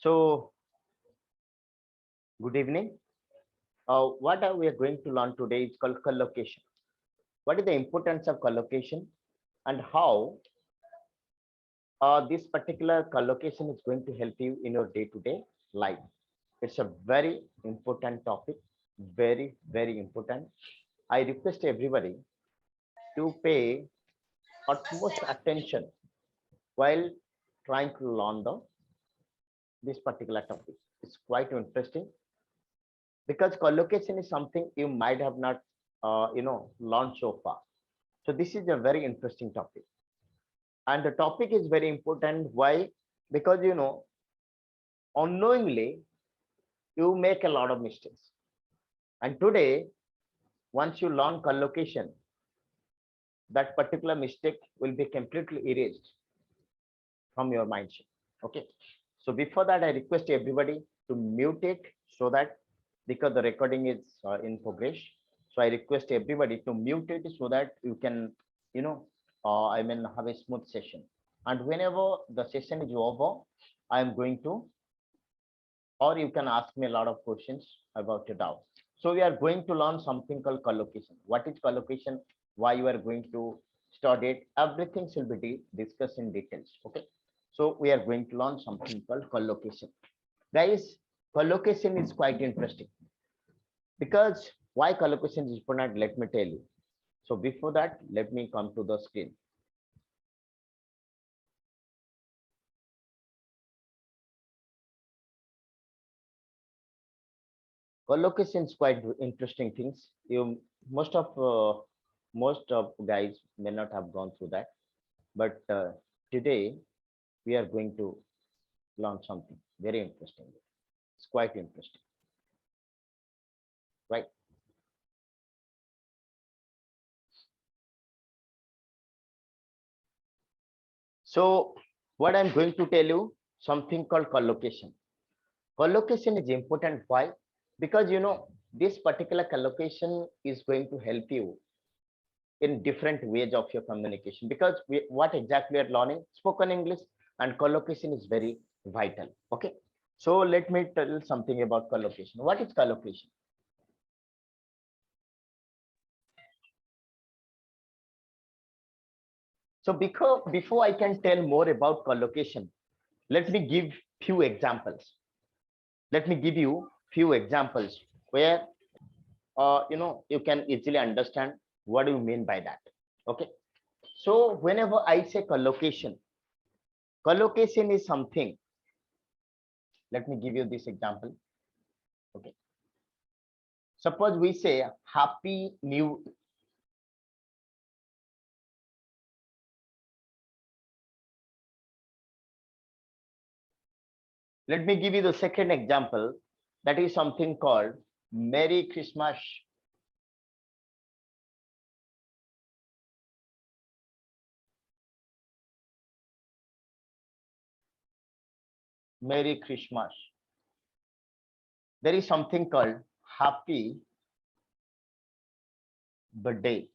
So, good evening. What we are going to learn today is called collocation. What is the importance of collocation and how this particular collocation is going to help you in your day-to-day life? It's a very important topic, very important. I request everybody to pay utmost attention while trying to learn this particular topic. It's quite interesting because collocation is something you might have not learned so far. So this is a very interesting topic, and the topic is very important. Why? Because unknowingly you make a lot of mistakes, and today once you learn collocation, that particular mistake will be completely erased from your mindset. Okay, so before that I request everybody to mute it, so that because the recording is in progress, so I request everybody to mute it so that you can have a smooth session. And whenever the session is over, I am going to, or you can ask me a lot of questions about your doubt. So we are going to learn something called collocation. What is collocation? Why you are going to study it? Everything will be discussed in details. Okay. So we are going to learn something called collocation. Guys, collocation is quite interesting because why collocation is important, let me tell you. So before that, let me come to the screen. Collocation is quite interesting things. You most of guys may not have gone through that, but today we are going to learn something very interesting. It's quite interesting, right? So what I'm going to tell you, something called collocation. Collocation is important. Why? Because this particular collocation is going to help you in different ways of your communication, because what exactly are learning spoken English, and collocation is very vital. Okay, so let me tell something about collocation. What is collocation? So before I can tell more about collocation, let me give few examples. Let me give you few examples where you can easily understand what do you mean by that. Okay, so whenever I say collocation, collocation is something. Let me give you this example. Okay, suppose we say happy new. Let me give you the second example, that is something called Merry Christmas. Merry Christmas. There is something called Happy Birthday.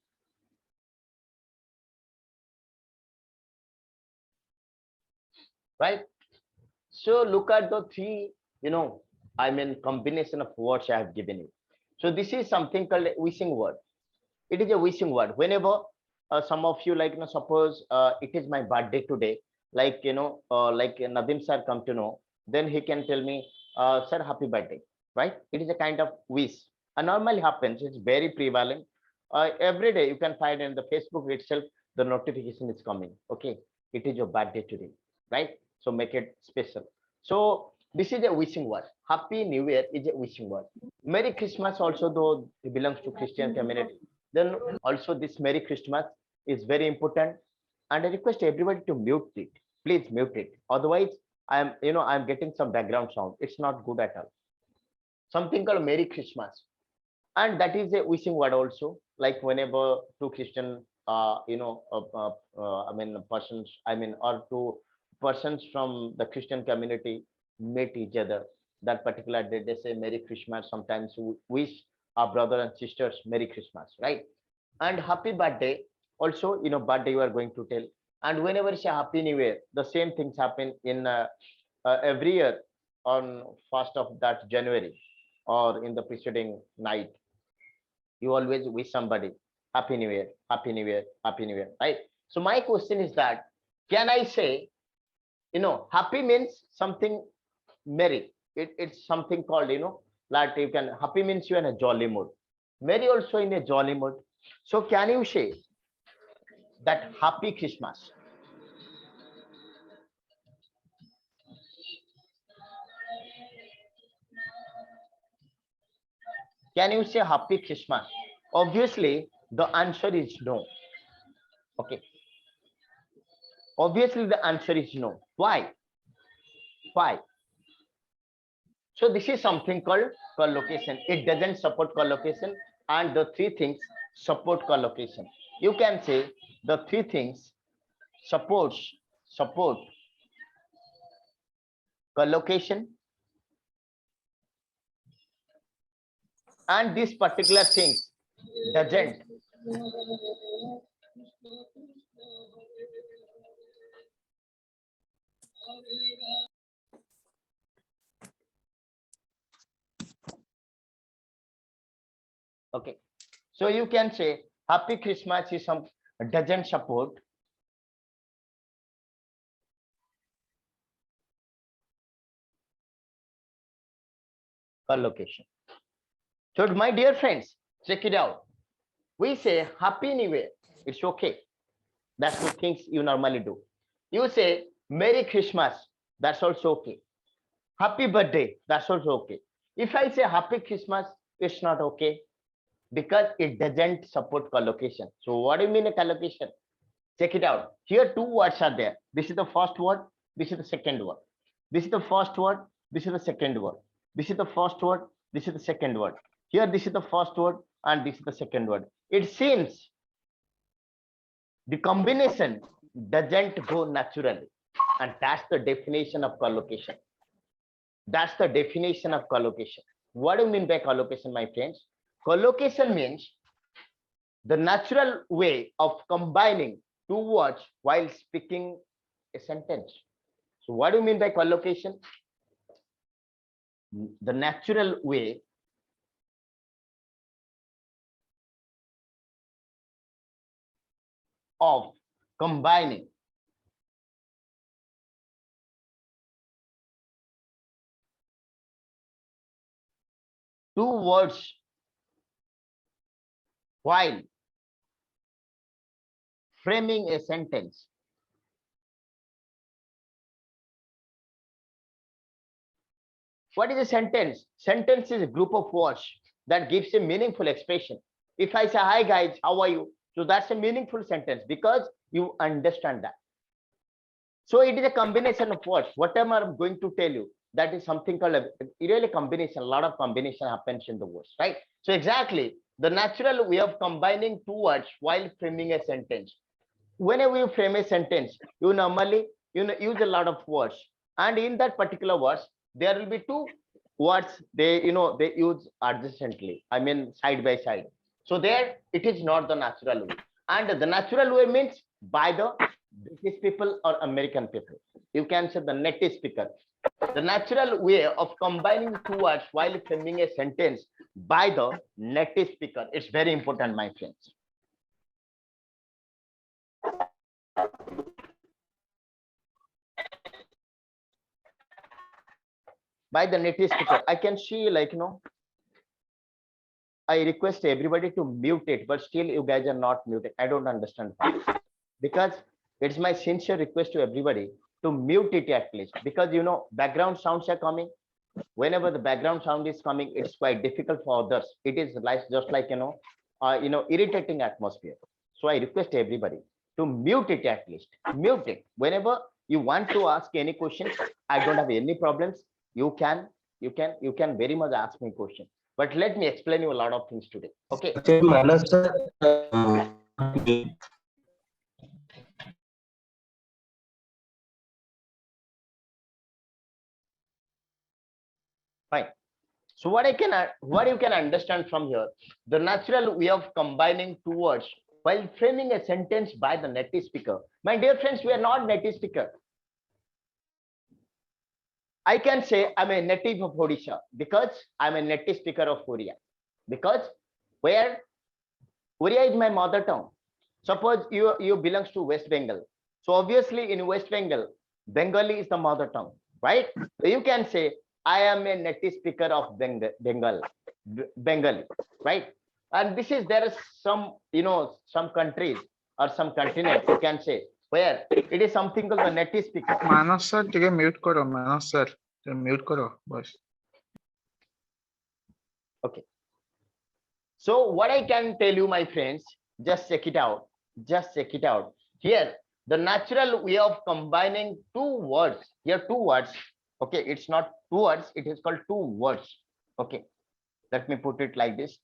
Right? So look at the three, combination of words I have given you. So this is something called a wishing word. It is a wishing word. Whenever some of you, like, suppose it is my birthday today, like, like Nadim sir come to know, then he can tell me, sir, happy birthday, right? It is a kind of wish. And normally happens, it's very prevalent. Every day you can find in the Facebook itself, the notification is coming. Okay, it is your birthday today, right? So make it special. So this is a wishing word. Happy New Year is a wishing word. Merry Christmas also, though it belongs to Christian community. Then also this Merry Christmas is very important. And I request everybody to mute it. Please mute it. Otherwise, I'm getting some background sound. It's not good at all. Something called Merry Christmas. And that is a wishing word also. Like whenever two Christian, persons, or two persons from the Christian community meet each other, that particular day they say Merry Christmas. Sometimes we wish our brother and sisters Merry Christmas, right? And happy birthday also, birthday you are going to tell. And whenever you say Happy New Year, the same things happen in every year. on 1st of that January or in the preceding night, you always wish somebody Happy New Year, Happy New Year, Happy New Year, right? So my question is that, can I say, happy means something merry. It's something called, like you can, happy means you're in a jolly mood. Merry also in a jolly mood. So can you say that Happy Christmas? Can you say Happy Christmas? Obviously, the answer is no. Okay. Obviously, the answer is no. Why? Why? So this is something called collocation. It doesn't support collocation, and the three things support collocation. You can say the three things support collocation, and these particular things doesn't okay. So you can say Happy Christmas is some doesn't support collocation. So my dear friends, check it out. We say Happy New Year. It's okay. That's the things you normally do. You say Merry Christmas. That's also okay. Happy birthday. That's also okay. If I say Happy Christmas, it's not okay because it doesn't support collocation. So what do you mean a collocation? Check it out. Here two words are there. This is the first word. This is the second word. This is the first word. This is the second word. This is the first word. This is the second word. Here this is the first word and this is the second word. It seems the combination doesn't go naturally, and that's the definition of collocation. That's the definition of collocation. What do you mean by collocation, my friends? Collocation means the natural way of combining two words while speaking a sentence. So what do you mean by collocation? The natural way of combining two words while framing a sentence. What is a sentence? Sentence is a group of words that gives a meaningful expression. If I say, hi guys, how are you? So that's a meaningful sentence because you understand that. So it is a combination of words. Whatever I'm going to tell you, that is something called a really combination. A lot of combination happens in the words, right? So exactly the natural way of combining two words while framing a sentence. Whenever you frame a sentence, you normally use a lot of words, and in that particular words, there will be two words they use adjacently. I mean side by side. So there it is not the natural way, and the natural way means by the British people or American people. You can say the native speaker. The natural way of combining two words while framing a sentence by the native speaker. It's very important, my friends. By the native speaker, I can see I request everybody to mute it, but still you guys are not muted. I don't understand why. Because it's my sincere request to everybody to mute it at least, because background sounds are coming. Whenever the background sound is coming, it's quite difficult for others. It is like just like irritating atmosphere. So I request everybody to mute it at least. Mute it. Whenever you want to ask any questions, I don't have any problems. You can very much ask me questions. But let me explain you a lot of things today. Okay. Fine. So what you can understand from here, the natural way of combining two words while framing a sentence by the native speaker. My dear friends, we are not native speaker. I can say I'm a native of Odisha because I'm a native speaker of Oriya. Because where Oriya is my mother tongue. Suppose you belongs to West Bengal. So obviously in West Bengal, Bengali is the mother tongue, right? So you can say I am a native speaker of Bengali, right? And this is there is some some countries or some continent you can say where it is something called the native speaker. Manas sir टिके mute करो मानस sir mute करो बस Okay. So what I can tell you, my friends, just check it out. Just check it out. Here, the natural way of combining two words. Here, two words. Okay, it's not two words. It is called two words. Okay, let me put it like this.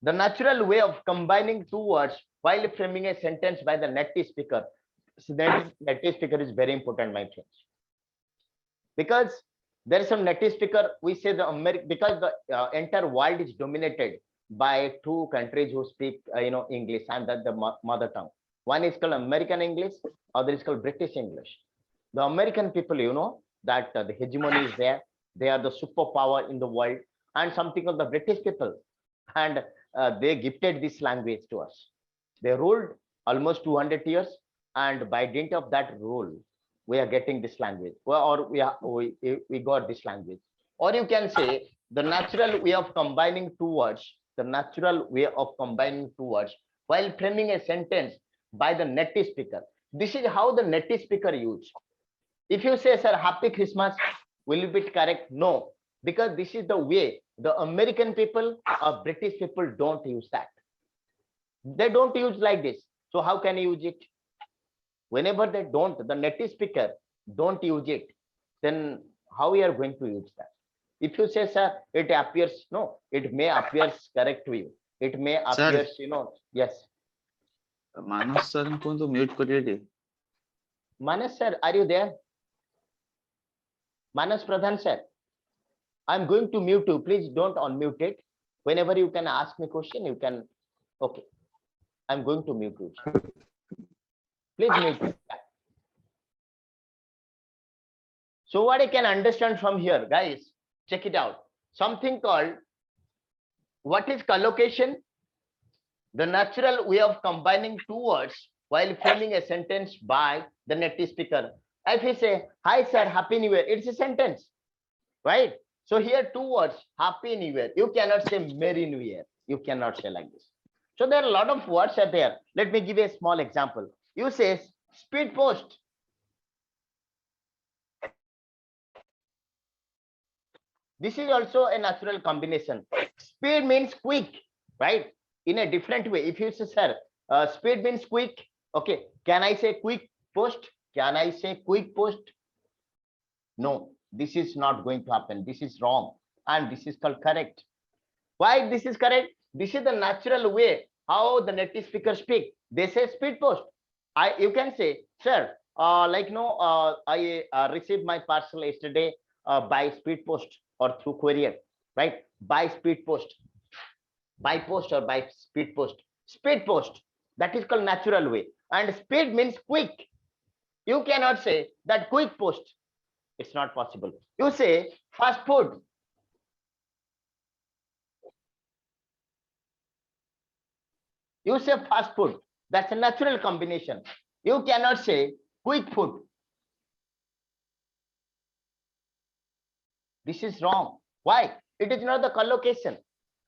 The natural way of combining two words while framing a sentence by the native speaker. So native speaker is very important, my friends, because there is some native speaker. We say the American, because the entire world is dominated by two countries who speak English and that the mother tongue. One is called American English, other is called British English. The American people, that the hegemony is there. They are the superpower in the world, and something of the British people, and they gifted this language to us. They ruled almost 200 years, and by dint of that rule, we are getting this language, or we got this language. Or you can say the natural way of combining two words, the natural way of combining two words while framing a sentence by the native speaker. This is how the native speaker use. If you say, sir, happy Christmas, will it be correct? No, because this is the way the American people or British people don't use that. They don't use like this. So how can you use it? Whenever they don't, the native speaker don't use it, then how we are going to use that? If you say, sir, it appears, no, it may appear correct to you. It may appear, yes. Manas sir को तो mute करिए T Manas sir, are you there? Manas Pradhan sir, I'm going to mute you. Please don't unmute it. Whenever you can ask me question, you can. Okay, I'm going to mute you. Please mute it. So what I can understand from here, guys, check it out. Something called, what is collocation? The natural way of combining two words while framing a sentence by the native speaker. If we say, hi sir, happy new year, it's a sentence, right? So here two words, happy new year. You cannot say merry new year. You cannot say like this. So there are a lot of words are there. Let me give you a small example. You say speed post. This is also a natural combination. Speed means quick, right? In a different way. If you say, sir, speed means quick. Okay, can I say quick post? Can I say quick post? No, this is not going to happen. This is wrong. And this is called correct. Why this is correct? This is the natural way how the native speakers speak. They say speed post. You can say, sir, I received my parcel yesterday by speed post or through courier, right? By speed post, by post or by speed post. Speed post, that is called natural way. And speed means quick. You cannot say that quick post. It's not possible. You say fast food. You say fast food. That's a natural combination. You cannot say quick food. This is wrong. Why? It is not the collocation.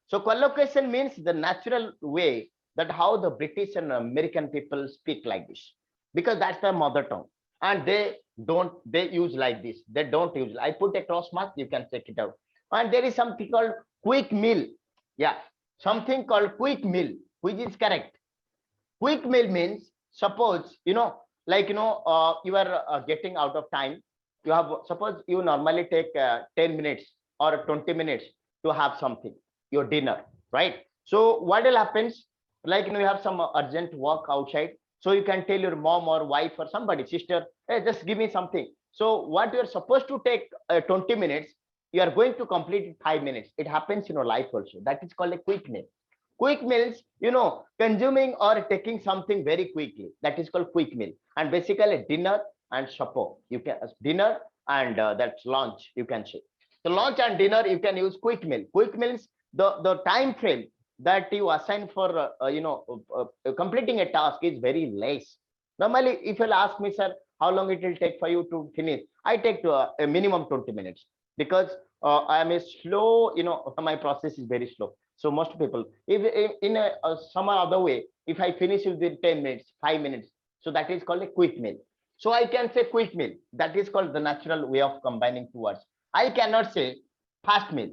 So collocation means the natural way that how the British and American people speak like this, because that's their mother tongue, and they use like this. They don't use. I put a cross mark. You can check it out. And there is something called quick meal. Yeah, something called quick meal, which is correct. Quick meal means, suppose you are getting out of time. You have, suppose you normally take 10 minutes or 20 minutes to have something, your dinner, right? So what will happens, you have some urgent work outside, so you can tell your mom or wife or somebody, sister, hey, just give me something. So what you're supposed to take 20 minutes, you are going to complete it 5 minutes. It happens in your life also. That is called a quick meal. Quick meals, consuming or taking something very quickly. That is called quick meal. And basically dinner and supper. You can dinner and that's lunch. You can say. So lunch and dinner you can use quick meal. Quick meals the time frame that you assign for completing a task is very less. Normally, if you'll ask me, sir, how long it will take for you to finish, I take to a minimum 20 minutes because I am a slow, my process is very slow. So most people, if in some other way, if I finish within 10 minutes, 5 minutes, so that is called a quick meal. So I can say quick meal. That is called the natural way of combining two words. I cannot say fast meal.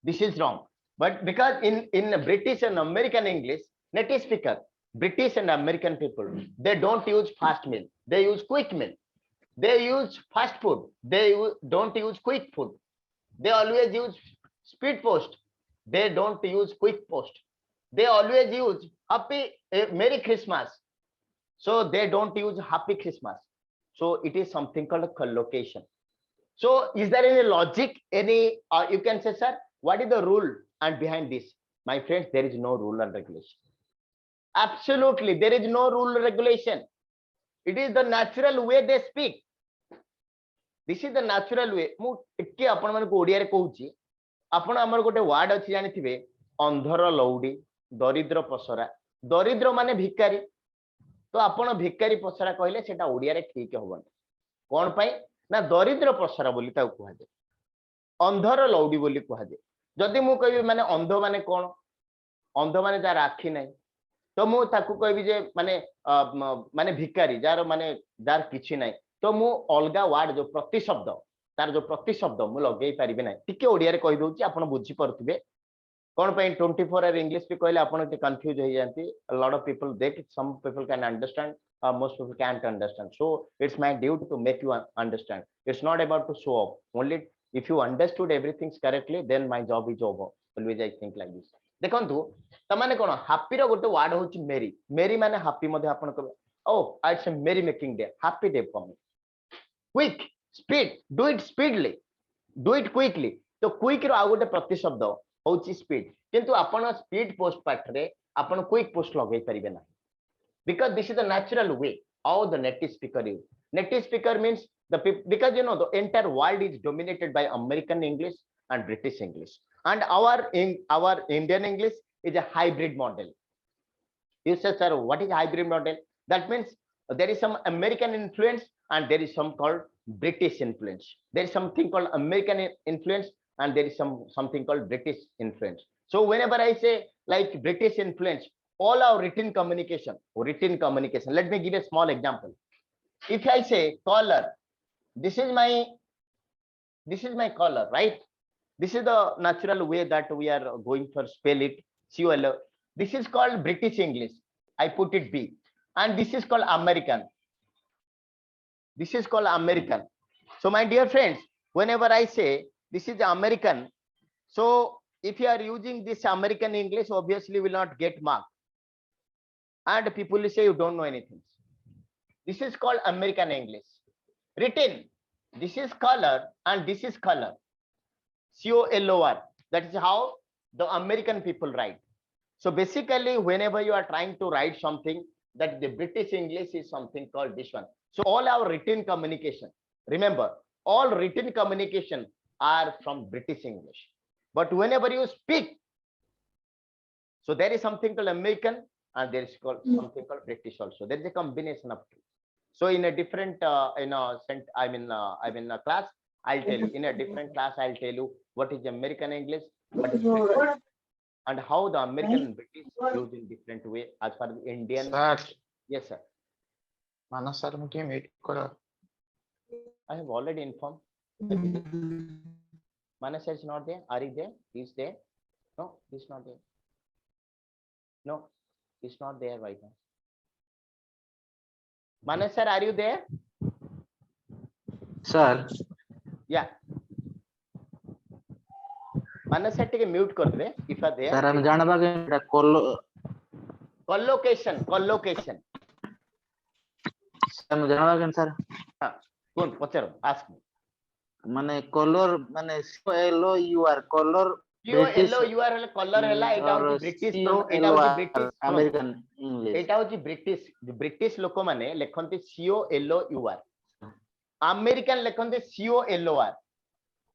This is wrong. But because in British and American English, native speaker, British and American people, they don't use fast meal. They use quick meal. They use fast food. They don't use quick food. They always use speed post. They don't use quick post. They always use happy Merry Christmas. So they don't use happy Christmas. So it is something called a collocation. So is there any logic? Any you can say, sir, what is the rule and behind this? My friends, there is no rule and regulation. Absolutely, there is no rule or regulation. It is the natural way they speak. This is the natural way. ମୁଁ ଟିକେ ଆପଣ ମାନଙ୍କୁ ଓଡ଼ିଆରେ କହୁଛି ଆପଣ ଆମର ଗୋଟେ ward ଅଛି ଜାଣିଥିବେ ଅନ୍ଧର ଲଉଡି ଦରିଦ୍ର ପସରା ଦରିଦ୍ର ମାନେ ଭିକାରୀ ତ ଆପଣ ଭିକାରୀ ପସରା କହିଲେ ସେଟା ଓଡ଼ିଆରେ ଠିକ ହବନି କଣ ପାଇଁ ନା ଦରିଦ୍ର ପସରା ବୋଲି ତାକୁ କୁହାଯାଏ ଅନ୍ଧର ଲଉଡି ବୋଲି କୁହାଯାଏ ଯଦି ମୁଁ କହିବି ମାନେ ଅନ୍ଧ ମାନେ କଣ ଅନ୍ଧ ମାନେ ଯାହାର ଆଖି ନାହିଁ ତ ମୁଁ ତାକୁ କହିବି ଯେ ମାନେ ଭିକାରୀ ଯାହାର କିଛି ନାହିଁ तो मु अलगा वर्ड जो प्रतिशब्द तार जो प्रतिशब्द मु लगे पारिबे ना टिके ओडिया रे कहि दोची आपण बुझी परथुबे कोन पई 24 आवर इंग्लिश भी कहले आपण के कंफ्यूज हो जानती a lot of people they some people can understand most people can't understand so it's my duty to make you understand it's not about to show off only if you understood everything correctly then my job is over always I think like this देखंतु त माने कोन happy रो गोटे word होची मेरी मेरी माने happy मध्ये आपण कहबे oh it's a merry making day happy day for me quick speed do it speedily do it quickly तो क्विक रो आ गोटे प्रतिशब्द होची स्पीड किंतु आपण स्पीड पोस्ट पार्ट रे आपण क्विक पोस्ट लगै परिबे ना because this is the natural way how the native speaker means the because you know the entire world is dominated by American English and British English and our Indian English is a hybrid model. You say, sir, what is hybrid model? That means there is some American influence and there is some called British influence. There is something called American influence and there is something called British influence. So whenever I say like British influence, all our written communication, let me give a small example. If I say collar, this is my collar, right? This is the natural way that we are going for spell it. COL. This is called British English. I put it B. And this is called American. This is called American. So my dear friends, whenever I say this is American, so if you are using this American English, obviously will not get marked. And people will say you don't know anything. This is called American English. Written, this is color and this is color. COLOR. That is how the American people write. So basically, whenever you are trying to write something, that the British English is something called this one. So all our written communication, remember, all written communication are from British English. But whenever you speak, so there is something called American and there is something called British also. There is a combination of two. So in a different class, I'll tell you. In a different class, I'll tell you what is American English, what is British, and how the American and British used in different way as far as Indian. Sir. Yes, sir. Mana sir, मुझे meet करो. I have already informed. Mana sir is not there. Are you there? He's there. No, he's not there. No, he's not there right now. Mana sir, are you there? Sir. Yeah. Mana sir, take a mute कर दे. If you are there. Sir, हम जान पागे collocation. Sir, हम जान पागे sir. हाँ, कौन? पचारो. Ask me. माने color माने COLOUR color CO British yellow you are color hela eta or hochi British eta COLOR hochi British American English. eta hochi British लोक माने लेखन्ते COLOUR American लेखन्ते COLOR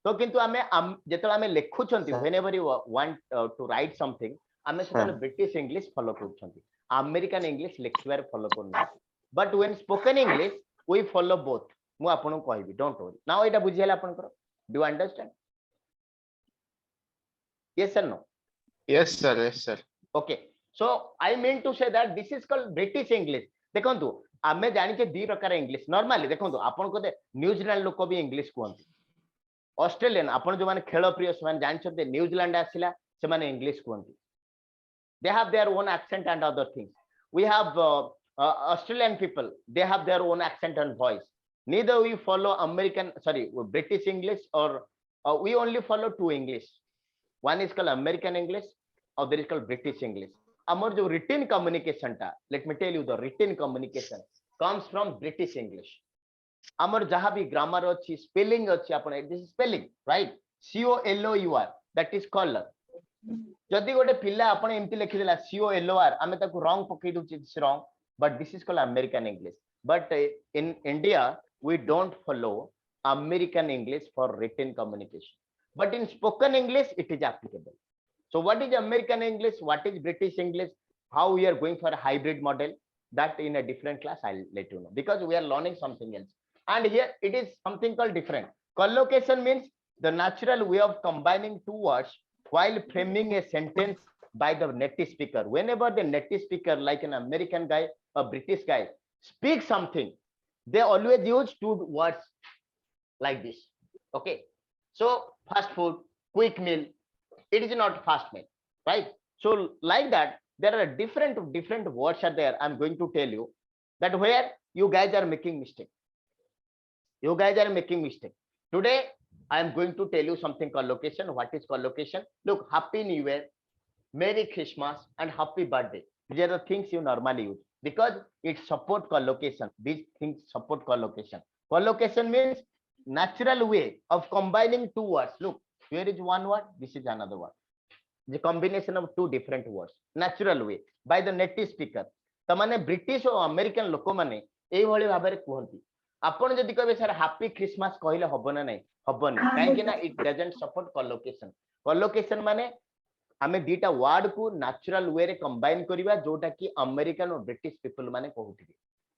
तो किंतु आमे जेतला आमे लेखुछंती Sir. whenever you want to write something आमे सेतले Sir. British English follow करूछंती American English लेखिबार follow करना but when spoken English we follow both मु आपन कहबी don't worry now एटा बुझियला आपन कर do you understand yes or no Yes, sir. Yes, sir. okay so I mean to say that this is called British English देखंतु आमे जानि जे दी प्रकार English normally देखंतु आपन को न्यूजीलैंड लोक भी इंग्लिश कहंती ऑस्ट्रेलियन आपण जो माने खेल प्रिय से माने जानछते न्यूजीलैंड आसिला से माने English कहंती they have their own accent and other things we have Australian people they have their own accent and voice neither we follow American British English or we only follow two English one is called American English other is called British English amar jo written communication ta let me tell you the written communication comes from British English amar jaha bhi grammar achi spelling achi apun this is spelling right COLOUR that is color जदि गोटे पिला आपण एमती लिखि देला COLOR आमे ताको wrong पकई दउ it's wrong but this is called American English but in India we don't follow American English for written communication but in spoken English it is applicable so what is American English what is British English how we are going for a hybrid model that in a different class I'll let you know because we are learning something else and here it is something called different collocation means the natural way of combining two words while framing a sentence by the native speaker whenever the native speaker like an American guy a British guy speaks something they always use two words like this okay so fast food quick meal it is not fast meal right so like that there are different words are there I'm going to tell you that where you guys are making mistake today I am going to tell you something collocation what is collocation look happy new year merry Christmas and happy birthday these are the things you normally use because it support collocation these things support collocation collocation means natural way of combining two words look here is one word this is another word the combination of two different words natural way by the native speaker तमाने British और American लोक माने एई भली भाबरे कहंती आपण जदि कहबे sir happy Christmas कहिले हबो ना नै हबनी काहे कि ना इट डजंट सपोर्ट collocation माने आमे दीटा वर्ड को नेचुरल वे रे कंबाइन करिवा जोटा कि अमेरिकन और ब्रिटिश पीपल माने कहउथिबे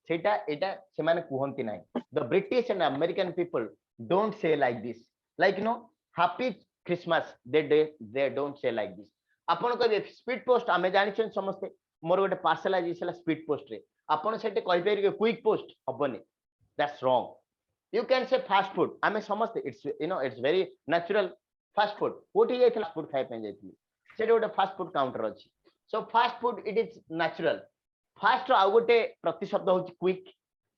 सेटा एटा से माने कहंती नै the British and American people don't say like this like no happy Christmas they don't say like this आपण कहबे स्पीड पोस्ट आमे जानि छन समस्ते मोर गोटे पार्सल आज इसला स्पीड पोस्ट रे आपण सेटे कहि पेरि क्विक पोस्ट हबनी that's wrong you can say fast food आमे समस्ते it's it's very natural fast food कोठी जाइथिला फूड खाइ पे जाइथिली सेटे गोटे फास्ट फूड काउंटर अछि so fast food it is natural fast आ गोटे प्रतिशब्द होछि क्विक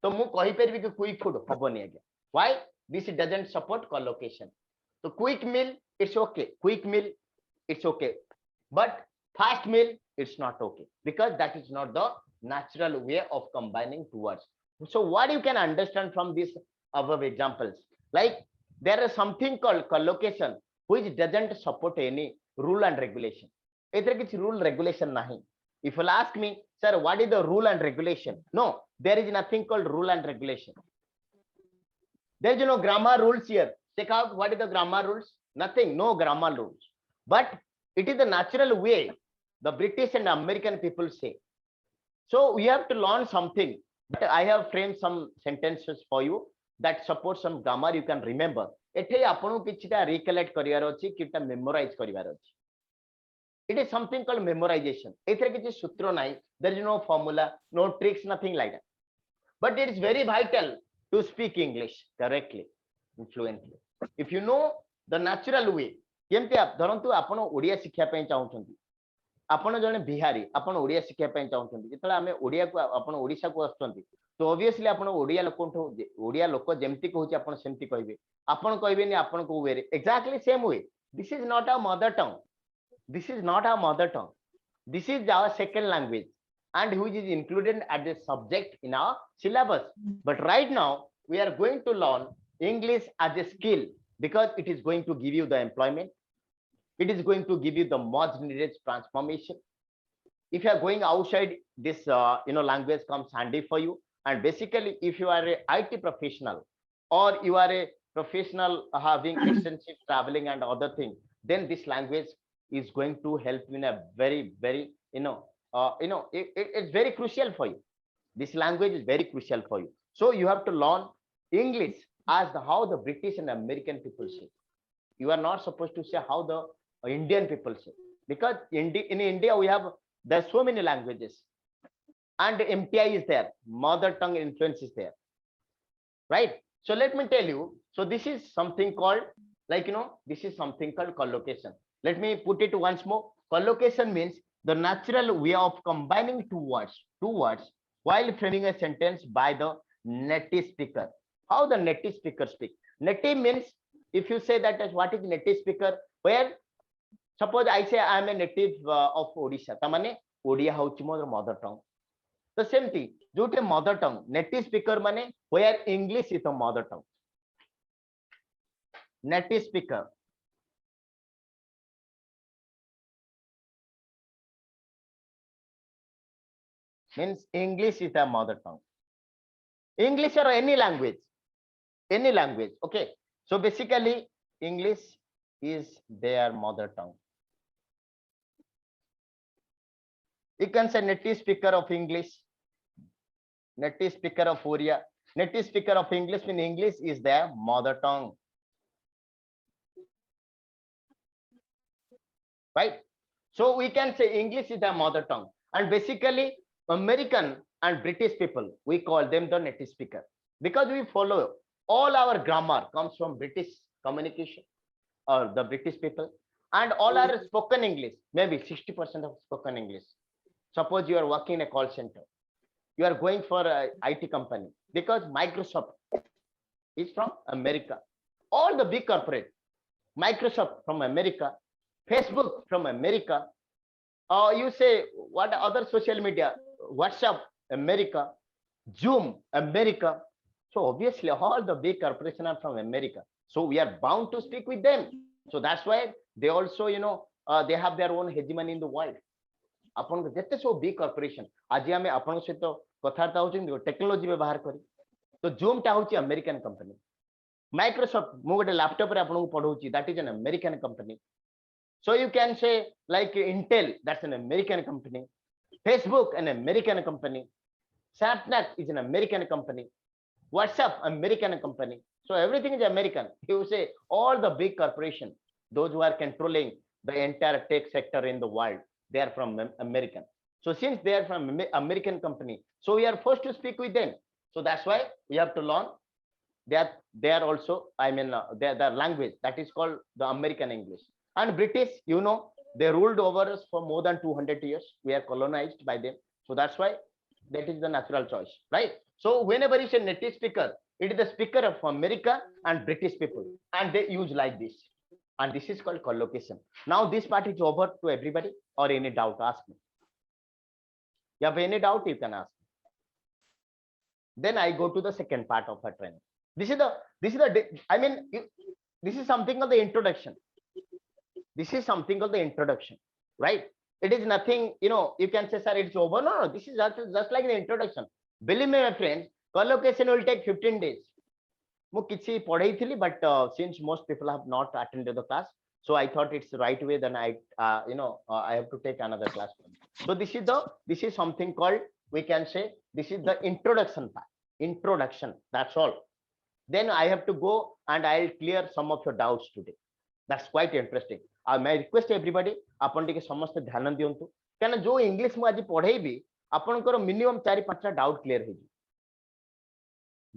तो मु कहि पेरि कि क्विक फूड हबनी आगे why this doesn't support collocation so quick meal it's okay quick meal it's okay but fast meal it's not okay because that is not the natural way of combining two words so what you can understand from this above examples like there is something called collocation which doesn't support any rule and regulation एथरे किछ rule regulation nahi if you ask me sir what is the rule and regulation no there is nothing called rule and regulation there is no grammar rules here check out what is the grammar rules nothing no grammar rules but it is the natural way the British and American people say so we have to learn something but I have framed some sentences for you that support some grammar you can remember एठे आपन किछटा recollect करिवार अछि किटा memorise करिवार अछि it is something called memorization एथरे किछ सूत्र नाही there is no formula no tricks nothing like that but it is very vital to speak English correctly and fluently if you know the natural way केमते आप धरंतु आपन ओडिया शिक्षा पय चाहउछंती आपण जने बिहारी आपण ओडिया शिक्षा पय चाहउछंती जेतला हमें ओडिया को आपण ओडिसा को आछंती तो ऑब्वियसली आपण ओडिया लोकंठो ओडिया लोक जेमती कहउची आपण सेमती कहबे आपण कहबेनी आपण को way exactly same way this is not our mother tongue this is our second language and which is included as a subject in our syllabus but right now we are going to learn English as a skill because it is going to give you the employment it is going to give you the much needed transformation. If you are going outside, this language comes handy for you. And basically, if you are a IT professional or you are a professional having extensive traveling and other thing, then this language is going to help you in a very, very, it's very crucial for you. This language is very crucial for you. So you have to learn English as how the British and American people say. You are not supposed to say how the Indian people say, because in India we have, there's so many languages, and MTI is there, mother tongue influence is there, right? So let me tell you. So this is something called, this is something called collocation. Let me put it once more. Collocation means the natural way of combining two words while framing a sentence by the native speaker. How the native speaker speak? Native means, if you say that as what is native speaker, where suppose I say I am a native of Odisha, tamane Odia hauchi ମୋର mother tongue. The same thing, Jote mother tongue, native speaker mane where English is the mother tongue. Native speaker. Means English is the mother tongue. English or any language, okay? So basically, English is their mother tongue. You can say native speaker of English, native speaker of Oriya, native speaker of English, mean English is their mother tongue. Right? So we can say English is their mother tongue. And basically, American and British people, we call them the native speaker, because we follow all our grammar comes from British communication or the British people, and all our spoken English, maybe 60% of spoken English. Suppose you are working in a call center, you are going for an IT company, because Microsoft is from America. All the big corporate, Microsoft from America, Facebook from America, or you say what other social media, WhatsApp, America, Zoom, America. So obviously all the big corporations are from America. So we are bound to speak with them. So that's why they also, they have their own hegemony in the world. आपन जते so big corporation आज आमे आपन सहित कथार्ता होचिन technology व्यवहार करी तो zoom टा होची अमेरिकन कंपनी माइक्रोसॉफ्ट मो गोटे लैपटॉप रे आपन को पढौची that is an American company so you can say like Intel that's an American company Facebook an American company Snapchat is an American company WhatsApp American company so everything is American. You say all the big corporation, those who are controlling the entire tech sector in the world, they are from American. So since they are from American company, so we are forced to speak with them. So that's why we have to learn that they are also, I mean, their language that is called the American English. And British, they ruled over us for more than 200 years. We are colonized by them. So that's why that is the natural choice, right? So whenever it's a native speaker, it is the speaker of America and British people, and they use like this. And this is called collocation. Now this part is over to everybody, or any doubt, ask me. You have any doubt, you can ask me. Then I go to the second part of our training. This is something called the introduction. This is something called the introduction, right? It is nothing, you can say, sir, it's over. No, this is just like the introduction. Believe me, my friends, collocation will take 15 days. But since most people have not attended the class, so I thought it's the right way. Then I have to take another class. So this is something called, we can say, this is the introduction part. Introduction. That's all. Then I have to go and I'll clear some of your doubts today. That's quite interesting. May I request everybody, आपन टिके समस्त ध्यान दियंतु काना जो English मु आज पढेबी आपनकर minimum 4-5 doubt clear हे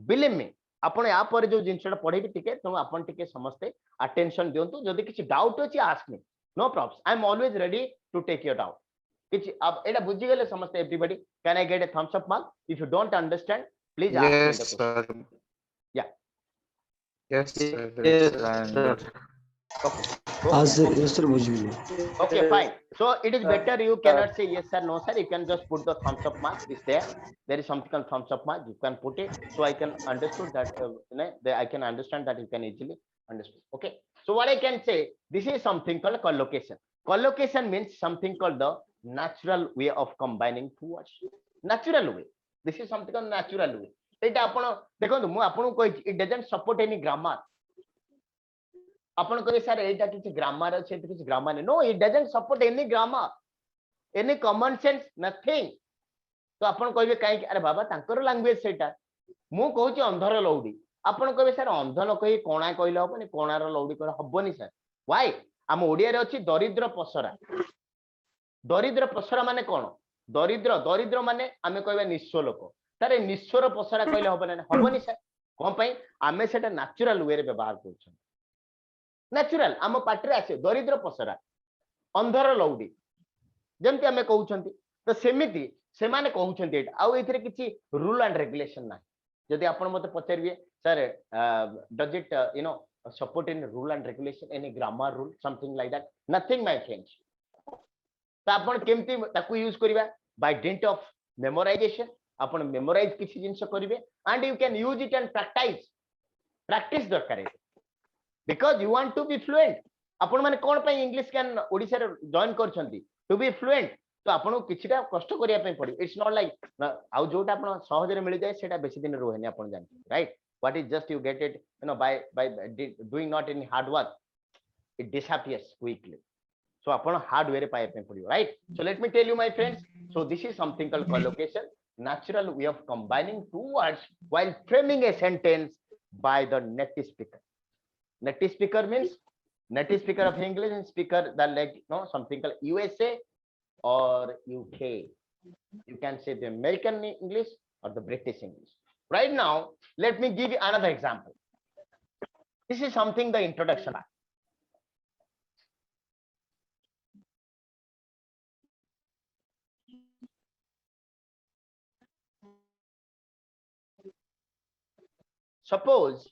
believe me आपण या पर जो जिंसटा पढेबी टिके त आपन टिके समस्त अटेंशन दियंतु जदी किछि डाउट अछि ask me no problems I am always ready to take your doubt किछि अब एटा बुझी गेले समस्त everybody can I get a thumbs up mark if you don't understand please ask me the question या Yes, sir. Yes, And sir. Okay. Yes, sir, Okay, fine. So it is better you cannot say yes sir, no sir. You can just put the thumbs up mark. Is there? There is something called thumbs up mark. You can put it, so I can understood that. I can understand that you can easily Understood. Okay. So what I can say, this is something called collocation. Collocation means something called the natural way of combining two words. Natural way. This is something called natural way. It doesn't support any grammar. ଆପଣ କହିବେ sir ଏଇଟା କିଛି grammar ଅଛି ଏଠି କିଛି grammar ନାହିଁ. No, it doesn't support any grammar, any common sense, nothing. ତ ଆପଣ କହିବେ କାହିଁକି ଆରେ ବାବା ତାଙ୍କର ଲାଙ୍ଗୁଏଜ ସେଇଟା, ମୁଁ କହୁଛି ଅନ୍ଧର ଲଉଡି, ଆପଣ କହିବେ ସାର୍ ଅନ୍ଧ ନ କହି କଣା କହିଲେ ହବନି, କଣାର ଲଉଡି କହିଲେ ହବନି ସାର୍. Why? ଆମ ଓଡିଆରେ ଅଛି ଦରିଦ୍ର ପସରା. ଦରିଦ୍ର ପସରା ମାନେ କଣ? ଦରିଦ୍ର ମାନେ ଆମେ କହିବା ନିଃସ୍ୱ ଲୋକ, ତାରେ ନିଃସ୍ୱର ପସରା କହିଲେ ହବନି ହବନି ସାର୍. କଣ ପାଇଁ? ଆମେ ସେଟା ନ୍ୟାଚୁରାଲ ୱେରେ ବ୍ୟବହାର କରୁଛୁ. ନ୍ୟାଚୁରାଲ ଆମ ପାଟିରେ ଆସେ ଦରିଦ୍ର ପସରା, ଅନ୍ଧର ଲଉଡି ଯେମିତି ଆମେ କହୁଛନ୍ତି. ତ ସେମିତି ସେମାନେ କହୁଛନ୍ତି ଏଇଟା, ଆଉ ଏଥିରେ କିଛି ରୁଲ ଆଣ୍ଡ ରେଗୁଲେସନ ନାହିଁ. ଯଦି ଆପଣ ମତେ ପଚାରିବେ sir does it support in rule and regulation, any grammar rule, something like that, nothing my friends. ତ ଆପଣ କେମିତି ତାକୁ ୟୁଜ କରିବା? by dint of memorization. ଆପଣ memorize କିଛି ଜିନିଷ କରିବେ and you can use it and practice ଦରକାର. because you want to be fluent. ଆପଣ ମାନେ କଣ ପାଇଁ ଇଂଲିଶ କ୍ୟାନ୍ ଓଡିଶାରେ ଜଏନ କରିଛନ୍ତି? to be fluent. ତ ଆପଣଙ୍କୁ କିଛିଟା କଷ୍ଟ କରିବା ପାଇଁ ପଡିବ. it's not like ଆଉ ଯୋଉଟା ଆପଣ ସହଜରେ ମିଳିଯାଏ ସେଟା ବେଶୀ ଦିନ ରୁହେନି, ଆପଣ ଜାଣିଛନ୍ତି, right? what is just you get it by doing not any hard work, it disappears quickly. so ଆପଣ hard way ରେ ପାଇବା ପାଇଁ ପଡିବ, right? so let me tell you my friends, so this is something called collocation, natural way of combining two words while framing a sentence by the native speaker. Native speaker means native speaker of English and speaker that like something called USA or UK. You can say the American English or the British English. Right now, let me give you another example. This is something the introduction. Suppose,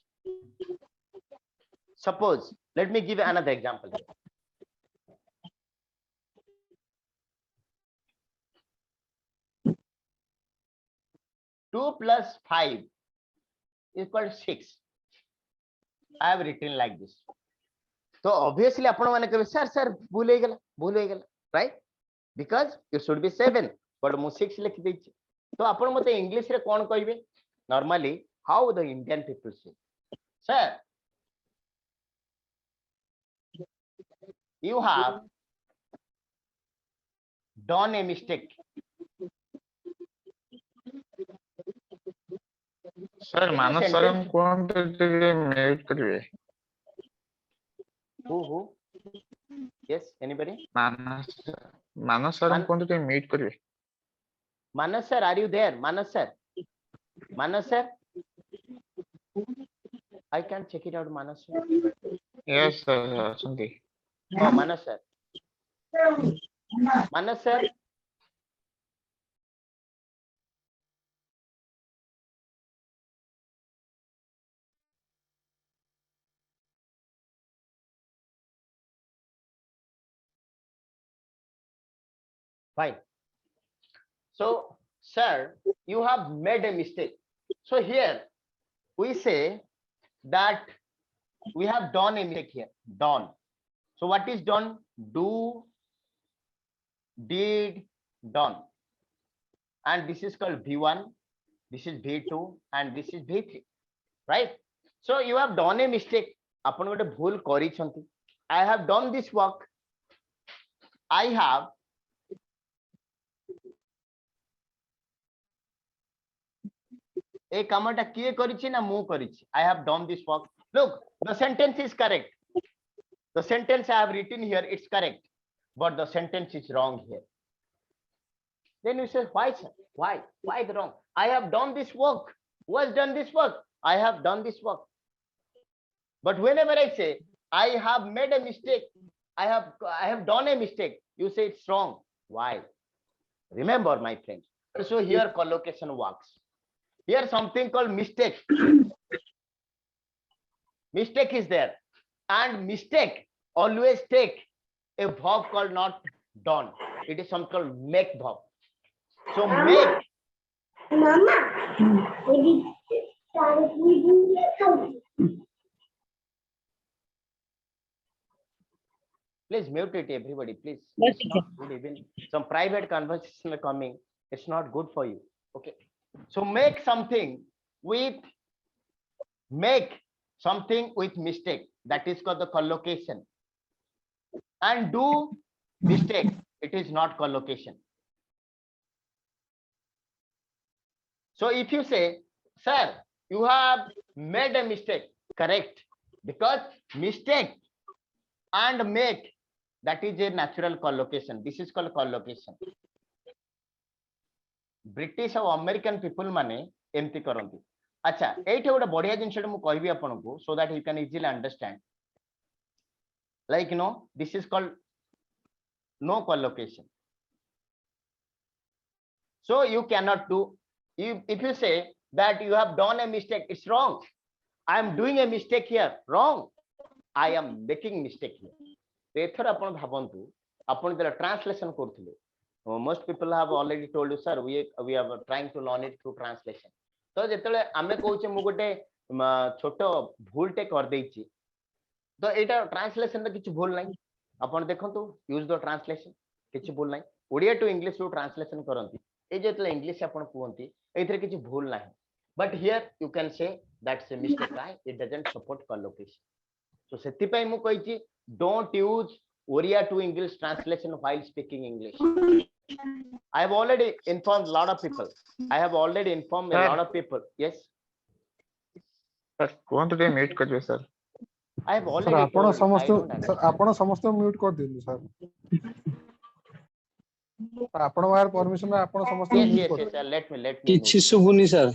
let me give you another example. 2 plus 5 equal 6. I have written like this. So obviously ଆପଣ ମାନେ କହିବେ sir ଭୁଲ ହେଇଗଲା, right? because it should be 7 but ମୁଁ 6 ଲେଖି ଦେଇଛି. ତ ଆପଣ ମତେ ଇଂଲିଶ ରେ କଣ କହିବେ? normally how the Indian people say, sir you have done a mistake. Sir, Manas sir କୁହନ୍ତୁ ଟିକେ mute କରିବେ. Who? Yes, anybody? Manas sir କୁହନ୍ତୁ ଟିକେ mute କରିବେ. Manas sir, are you there? Manas sir, I can check it out. Manas sir. Yes sir, ଅଛନ୍ତି. Oh, Manas sir. Fine. So, sir, you have made a mistake. So here we say that we have done a mistake here. Done. So what is done? Do, did, done. And this is called V1, this is V2, and this is V3, right? So you have done a mistake. ଆପଣ ଗୋଟେ ଭୁଲ କରିଛନ୍ତି. I have done this work. I have ଏ କାମଟା କିଏ କରିଛି ନା ମୁଁ କରିଛି. I have done this work. Look, the sentence is correct. The sentence I have written here, it's correct, but the sentence is wrong here. Then you say, why sir? Why the wrong? I have done this work. Who has done this work? I have done this work. But whenever I say I have made a mistake, I have done a mistake, you say it's wrong. Why? Remember my friends, so here collocation works. Here something called mistake. Mistake is there, and mistake always take a verb called not done. It is something called make verb. So make. Mama, Please mute it, everybody. Please. Yes, It's not good. Even some private conversation are coming. It's not good for you. Okay. So make something with mistake. That is called the collocation. And do mistake. It is not collocation. So if you say, sir, you have made a mistake, correct? Because mistake and make, that is a natural collocation. This is called collocation. British और American people माने एमती करंती. अच्छा, एइठे गोटे बढ़िया जिनसटा मु कहबी आपनको so that you can easily understand. Like this is called no collocation. So you cannot do. If you say that you have done a mistake, it's wrong. I am doing a mistake here, wrong. I am making mistake here. एथर आपण भाबंतु आपण जरा translation करथिले. Most people have already told you, sir, we are trying to learn it through translation. तो जेतले आमे कहूचे मु गोटे छोटो भूलटे कर देछि, तो एटा ट्रांसलेशन रे किछ भूल नाही. आपण देखंतु यूज द ट्रांसलेशन, किछ भूल नाही. ओडिया टू इंग्लिश रो ट्रांसलेशन करंती, ए जेतले इंग्लिश आपण कहंती एथरे किछ भूल नाही. But here you can say that's a mistake, right? It doesn't support collocation. So सेति पई मु कहिछि, don't use Oriya to English translation while speaking English. I have already informed a lot of people. I have already informed a lot of people. Yes. Sir, कोन तो mute कर दियो sir. I have sir already आपण told you. I समस्त don't sir understand. आपण समस्त mute कर दिनु sir. आपण वायर परमिशन आपण समस्त Yes, म्यूट yes, कर. yes. Let me किछि move. सुबुनी sir.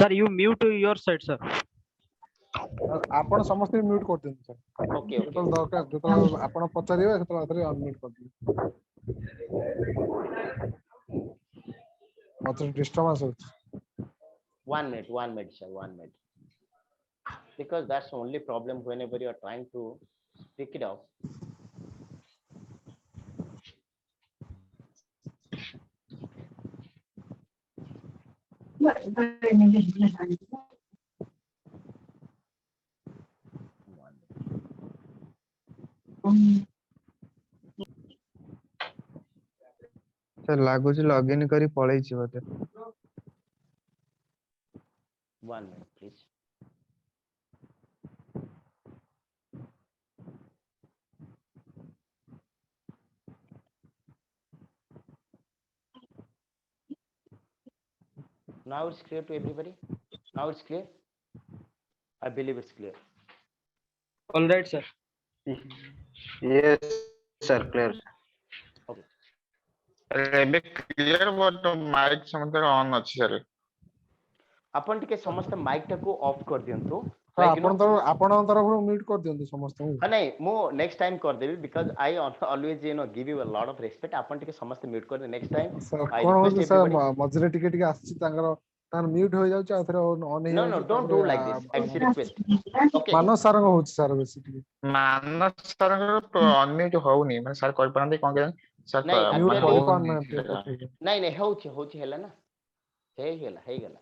Sir, you mute your side, sir. आपण समस्त म्यूट कर दिनु सर. Okay, okay. तो दरकार तो आपण पचारिबे सेतो आथरे अनम्यूट कर दिनु. मतलब डिस्टर्बेंस हो. 1 minute, sir. 1 minute. Because that's the only problem whenever you are trying to speak it out. Sir लागुची लॉगिन करी पळैछि बते. 1 minute, please. Now it's clear to everybody. Now it's clear. I believe it's clear. All right, sir. Yes, sir, clear. एबे clear but mic समतर on अछि sir. आपण टिके समस्त mic टाको ऑफ कर दियंतु. आपण तो आपण तरफ म्यूट कर दियंतु समस्त. नहीं मु नेक्स्ट टाइम कर देबी because I always give you a lot of respect. आपण टिके समस्त म्यूट कर दे नेक्स्ट टाइम. सर I कोन request हो सर everybody. मजरे टिके टिके आछि तांगर तार म्यूट हो जाउछ आथरे ऑन हे. No, don't do like this. It's request. Okay. Manas sir को होछ sir basically. Manas sir unmute होउनी माने सर कर परंती कोन के सर नहीं, म्यूट actually- कर पान. नहीं होची हेला ना. हे गेला.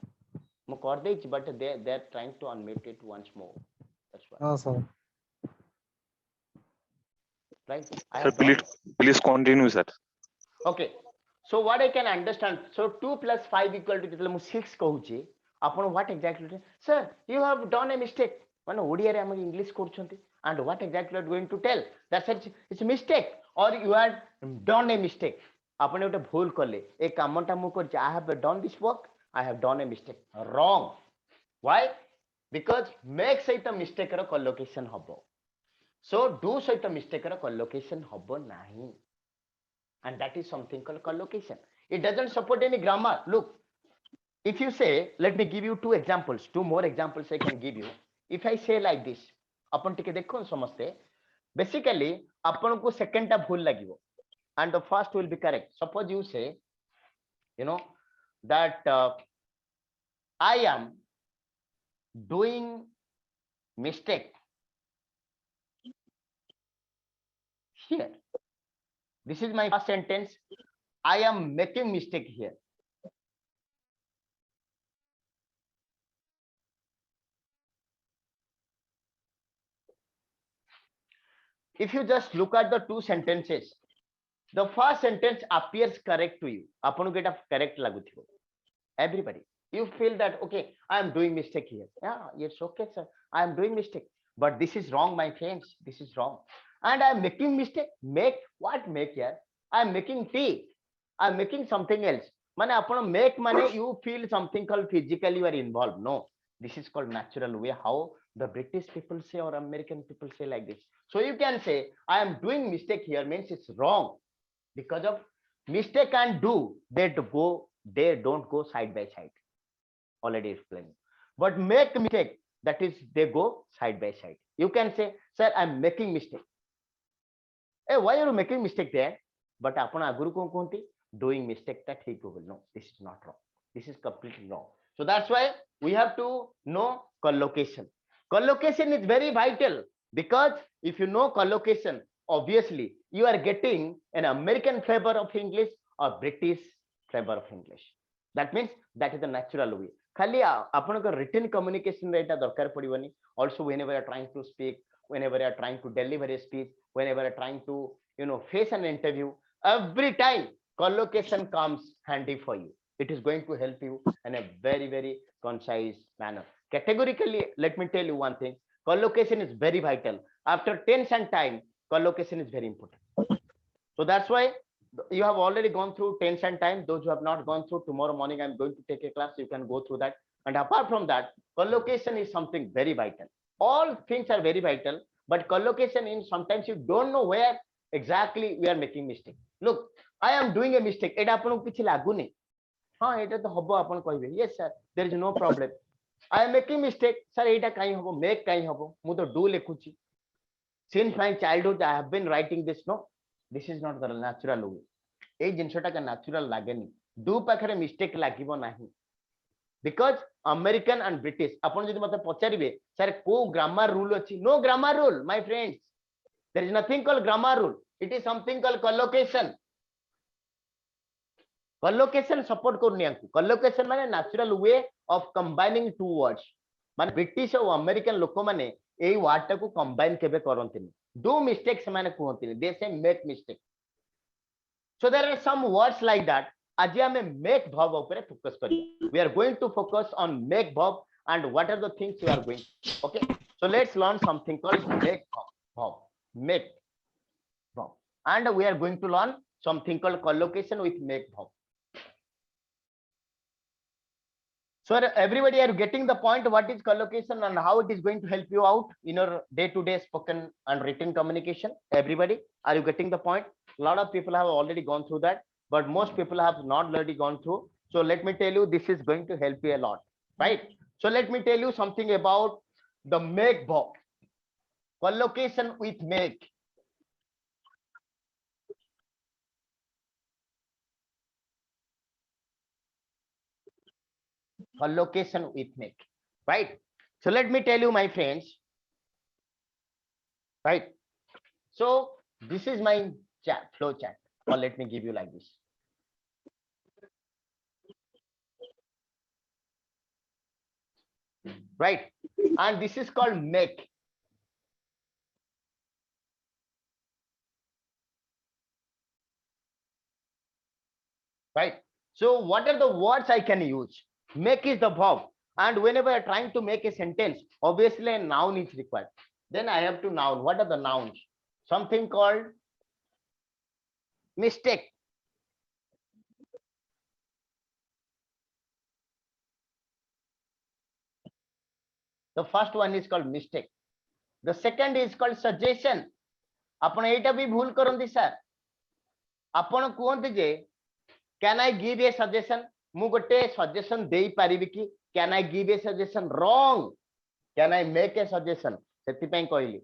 मु कर देछि but they are trying to unmute it once more. That's why. हां sir. Right? I Sir, have done. please continue, sir. Okay. So what I can understand, so 2 plus 5 equal to जेतले मु 6 कहूची, आपण what exactly? Sir, you have done a mistake. माने ओडिया रे हम English करछंती, and what exactly are you going to tell? That's it's a mistake or you had done a mistake. आपण ओटे भूल करले. ए कामटा मु करछि, I have done this work. I have done a mistake. Wrong. Why? Because make सहित mistake रो collocation हबो. So do सहित mistake रो collocation हबो नाही. And that is something called collocation. It doesn't support any grammar. Look, if you say, let me give you 2 examples, 2 more examples I can give you. If I say like this, अपन टिके देखो समझते, basically अपन को second टा भूल लगिवो and the first will be correct. Suppose you say, that I am doing mistake here. This is my first sentence. I am making mistake here. if you just look at the two sentences, the first sentence appears correct to you. Apanku eta correct laguthibo. Everybody, you feel that okay, I am doing mistake here. Yeah, it's okay, sir. I am doing mistake, but this is wrong, my friends. This is wrong, and I am making mistake. Make what make here? I am making tea. I am making something else. Mane apana make mane you feel something called physically you are involved. No, this is called natural way. How the British people say or American people say like this. So you can say I am doing mistake here means it's wrong because of mistake and do they don't go side by side. Already explained. But make mistake, that is they go side by side. You can say, sir, I'm making mistake. Hey, why are you making mistake there? But apna aguru ko kunti doing mistake that he will. No, this is not wrong. This is completely wrong. So that's why we have to know collocation. Collocation is very vital because if you know collocation, obviously you are getting an American flavor of English or British flavor of English. That means that is the natural way. Khali apanaka written communication rate darkar padibani. Also, whenever you are trying to speak, whenever you are trying to deliver a speech, whenever you are trying to face an interview, every time collocation comes handy for you. It is going to help you in a very concise manner. Categorically, let me tell you one thing: collocation is very vital. After tense and time, collocation is very important. So that's why you have already gone through tense and time. Those who have not gone through, tomorrow morning I'm going to take a class. You can go through that. And apart from that, collocation is something very vital. All things are very vital, but collocation in sometimes you don't know where exactly we are making mistake. Look, I am doing a mistake. Eta apanku kichi lagune. Ha, eta to hobo apan koibe. Yes sir, there is no problem. I am making mistake. Sir, eta kai hobo, make kai hobo. Mu to do lekhuchi. Since my childhood I have been writing this. No, this is not the natural way. এই জিনিসটা natural লাগেনি দু পাখরে mistake লাগিব ନାହିଁ because American and British ଆପଣ ଯଦି ମତେ ପଚାରିବେ ସାର୍ କୋ ଗ୍ରାମାର ରୁଲ ଅଛି no grammar rule my friends, there is nothing called grammar rule, it is something called collocation. Collocation support କରୁନି ଆମକୁ. Collocation ମାନେ natural way of combining two words. ମାନେ British ଆଉ ଆମେରିକାନ ଲୋକମାନେ ଏଇ ୱାର୍ଡ ଟାକୁ combine କେବେ କରନ୍ତିନି. do mistake ସେମାନେ କୁହନ୍ତିନି, they say make mistake. So there are some words like that. Aji ame make verb upare focus kariya. We are going to focus on make verb and what are the things you are going. Okay. So let's learn something called make verb. Make verb. And we are going to learn something called collocation with make verb. So everybody are getting the point what is collocation and how it is going to help you out in your day-to-day spoken and written communication. Everybody, are you getting the point? A lot of people have already gone through that, but most people have not already gone through. So let me tell you, this is going to help you a lot, right? So let me tell you something about the make verb. Collocation with make. Collocation with make, right? So let me tell you, my friends, right? So this is my chat, flow chart, or let me give you like this. Right? And this is called make. Right? So what are the words I can use? Make is the verb. And whenever I'm trying to make a sentence, obviously a noun is required. Then I have to noun. What are the nouns? Something called mistake. The first one is called mistake. The second is called suggestion. आपण एटा भी भूल करंती sir. आपण कहते जे can I give a suggestion? मु गोटे suggestion दे पारिबि कि can I give a suggestion? Wrong. Can I make a suggestion? सेति पई कहली.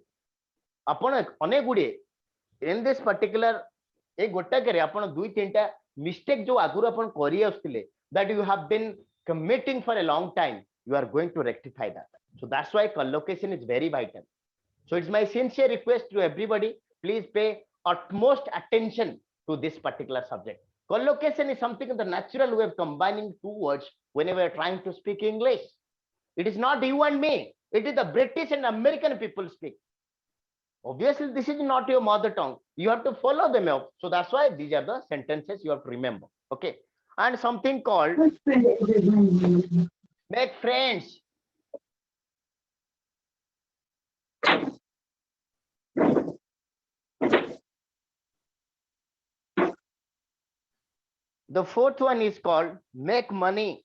आपण अनेक गुडे in this particular ए गोटा करे आपण दुई तीनटा मिस्टेक जो आगुर आपण करी आस्थिले that you have been committing for a long time, you are going to rectify that. So that's why collocation is very vital. So it's my sincere request to everybody, please pay utmost attention to this particular subject. Collocation is something in the natural way of combining two words whenever you're trying to speak English. It is not you and me. It is the British and American people speak. Obviously, this is not your mother tongue. You have to follow them up. So that's why these are the sentences you have to remember. Okay. And something called make friends. The fourth one is called make money.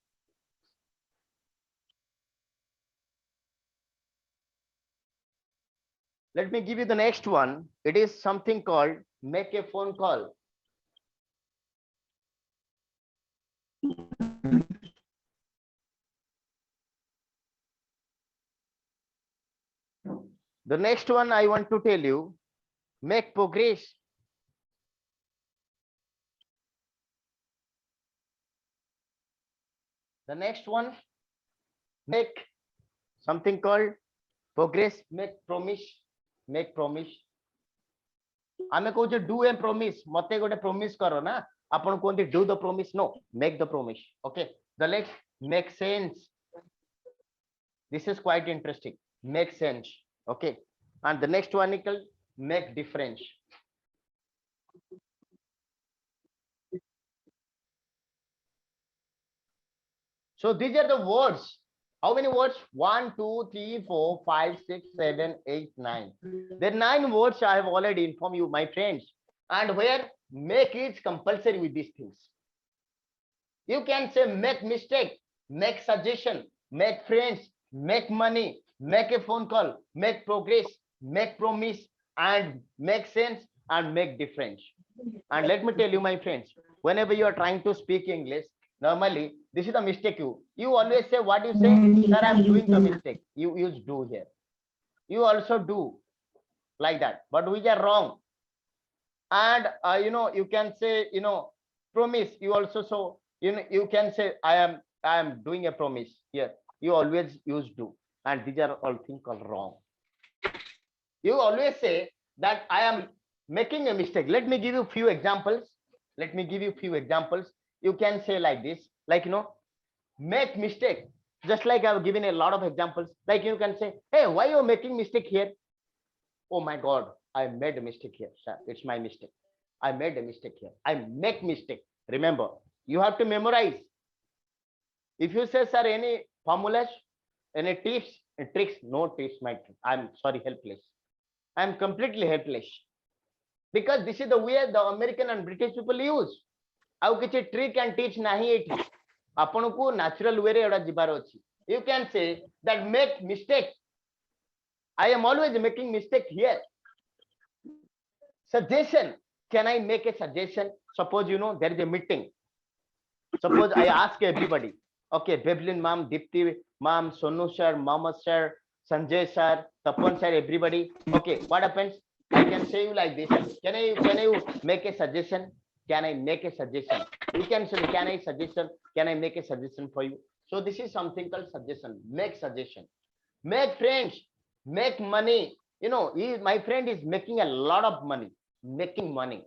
Let me give you the next one. It is something called make a phone call. The next one I want to tell you, make progress. The next one, make something called progress, make promise, make promise. आमे कहूँ do a promise, मते गोटे promise करो ना, अपन कहते do the promise, no, make the promise. Okay, the next, make sense. This is quite interesting. Make sense. Okay, and the next one is called make difference. So these are the words. How many words? 1, 2, 3, 4, 5, 6, 7, 8, 9. The 9 words I have already informed you, my friends. And where make is compulsory with these things. You can say make mistake, make suggestion, make friends, make money, make a phone call, make progress, make promise, and make sense and make difference. And let me tell you, my friends, whenever you are trying to speak English, normally this is the mistake you always say what you say, sir, I'm doing the mistake. You use do here. You also do like that, but which are wrong. And you can say, promise. You also so you can say I am doing a promise here. You always use do, and these are all things called wrong. You always say that I am making a mistake. Let me give you few examples. Let me give you few examples. You can say like this, like make mistake. Just like I've given a lot of examples. Like you can say, hey, why you're making mistake here? Oh my God, I made a mistake here, sir. It's my mistake. I made a mistake here. I make mistake. Remember, you have to memorize. If you say, sir, any formulas, any tips and tricks, no tips, my friend. I'm sorry, helpless. I'm completely helpless. Because this is the way the American and British people use. Au kichi trick and teach nahi eti. Apanku natural way re jibar ଅଛି. You can say that make mistake. I am always making mistake here. Suggestion. Can I make a suggestion? Suppose there is a meeting. Suppose I ask everybody. Okay, Beblin ma'am, Dipti ma'am, Sonu sir, Mama sir, Sanjay sir, Tapan sir, everybody. Okay, what happens? I can say you like this. Can you make a suggestion? Can I make a suggestion? You can say, can I suggestion? Can I make a suggestion for you? So this is something called suggestion. Make suggestion. Make friends. Make money. My friend is making a lot of money. Making money.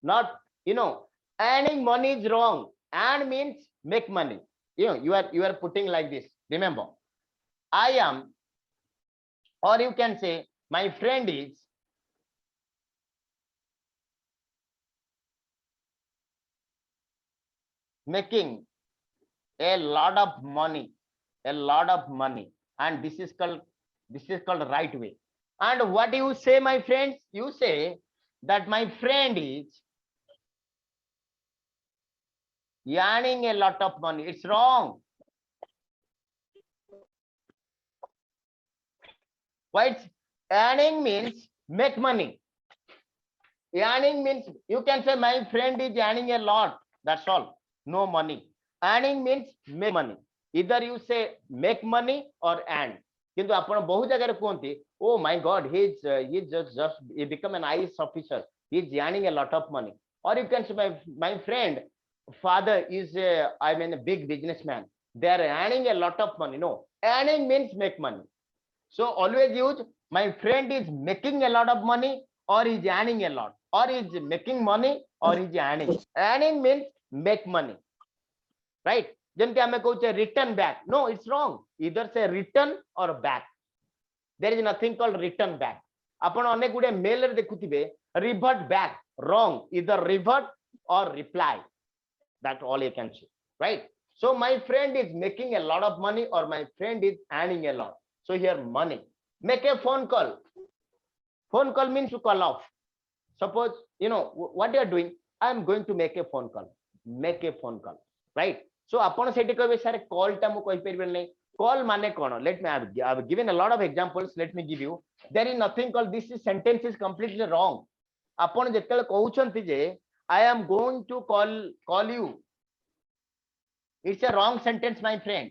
Not, earning money is wrong. Earn means make money. You are putting like this. Remember, I am, or you can say, my friend is making a lot of money, and this is called right way. And what you say, my friends? You say that my friend is earning a lot of money. It's wrong. Why? Earning means make money. Earning means you can say my friend is earning a lot. That's all. No money. Earning means make money. Either you say make money or earn. Kintu apna bahut jagare कहते, oh my God, he's just he become an IAS officer. He's earning a lot of money. Or you can say my friend father is a big businessman. They are earning a lot of money. No, earning means make money. So always use my friend is making a lot of money or is earning a lot, or is making money or is earning. Earning means make money, right? Jemti ame koche return back. No, it's wrong. Either say return or back. There is nothing called return back. आपण अनेक गुडे mail रे देखुथिबे revert back wrong either revert or reply that all you can see right. So my friend is making a lot of money or my friend is earning a lot. So here money. Make a phone call. Phone call means to call off. Suppose what you are doing. I am going to make a phone call. Make a phone call, right? So आपण सेठी कहबे sir call टा मु कहि परबे नै. Call माने कोन? Let me I've given a lot of examples. Let me give you. There is nothing called this is sentence is completely wrong. आपण जेतले कहउछंती जे I am going to call you. It's a wrong sentence, my friend.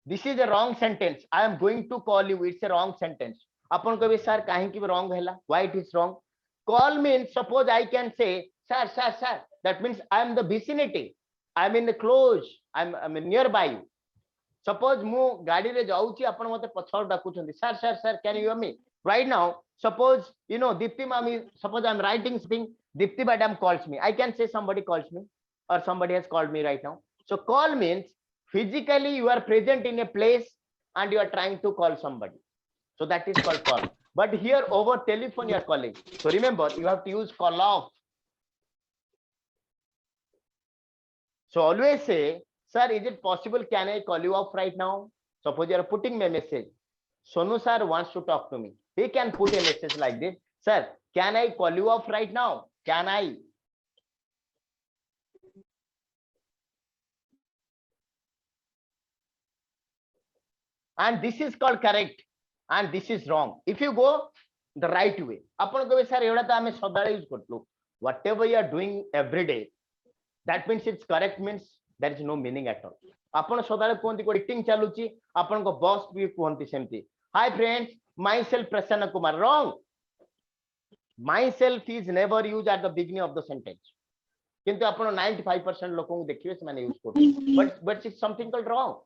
This is a wrong sentence. I am going to call you. It's a wrong sentence. Upon कहबे sir काहे की wrong हैला? Why it is wrong? Call means suppose I can say sir. That means I am the vicinity. I am in the close. I'm nearby you. Suppose mu गाड़ी रे जाउची आपण मते पछर डाकुछंती sir can you hear me right now? Suppose Dipti mami, suppose I'm writing something, Dipti madam calls me. I can say somebody calls me or somebody has called me right now. So call means physically you are present in a place and you are trying to call somebody. So that is called call. But here over telephone you are calling. So remember you have to use call off. So always say, sir, is it possible? Can I call you off right now? Suppose you are putting me a message. Sonu sir wants to talk to me. He can put a message like this. Sir, can I call you off right now? Can I? And this is called correct. And this is wrong. If you go the right way. Upon go, sir, whatever you are doing every day, that means it's correct means there is no meaning at all. Upon Sodara Ponti eating chaluchi, upon go boss we Ponti semti. Hi friends, myself Prasanna Kumar. Wrong. Myself is never used at the beginning of the sentence. Kintu upon 95% lokong dekhiye semane use kote. But it's something called wrong.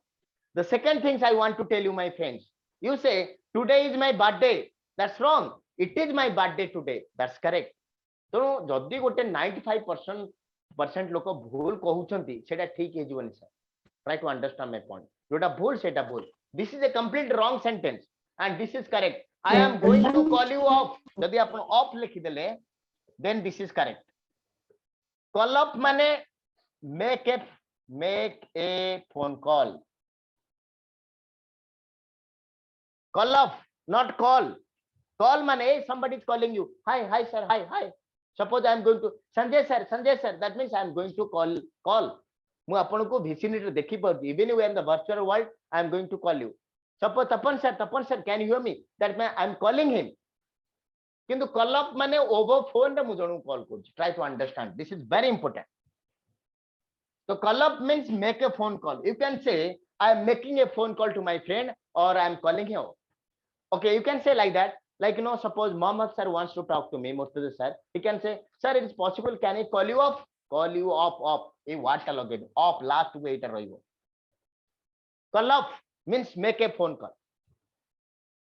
The second things I want to tell you, my friends. You say today is my birthday. That's wrong. It is my birthday today. That's correct. So jodi gote 95% लोक भूल कहउछंती सेटा ठीक हे जीवन sir. Try to understand my point. जोटा भूल सेटा भूल. This is a complete wrong sentence and this is correct. I am going to call you off. जदि आपण off लिखि देले then this is correct. Call up माने make a phone call. Call off, not call. Call माने somebody is calling you. Hi sir, hi. Suppose I am going to Sanjay sir. That means I am going to call. Mu apan ko vicinity dekhi par even when the virtual world I am going to call you. Suppose Tapan sir, can you hear me? That means I am calling him. Kintu call up mane over phone re mu janu call kochi. Try to understand. This is very important. So call up means make a phone call. You can say I am making a phone call to my friend or I am calling him. Okay, you can say like that. Like suppose Mohammed sir wants to talk to me, Murtaza sir. He can say, sir, it is possible. Can I call you off? Call you off. What login? Off last way to roibo. Call off means make a phone call.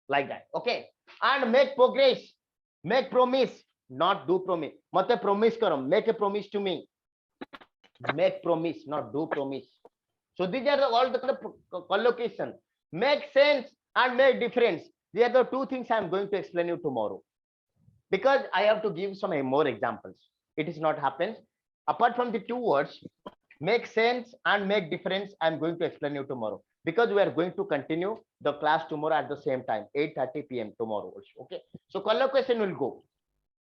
Like that. Okay. And make progress. Make promise. Not do promise. Mate promise karo. Make a promise to me. Make promise, not do promise. So these are all the collocation. Make sense and make difference. These are the two things I am going to explain you tomorrow. Because I have to give some more examples. It is not happens. Apart from the two words, make sense and make difference, I am going to explain you tomorrow. Because we are going to continue the class tomorrow at the same time, 8:30 p.m. tomorrow also. Okay. So collocation will go.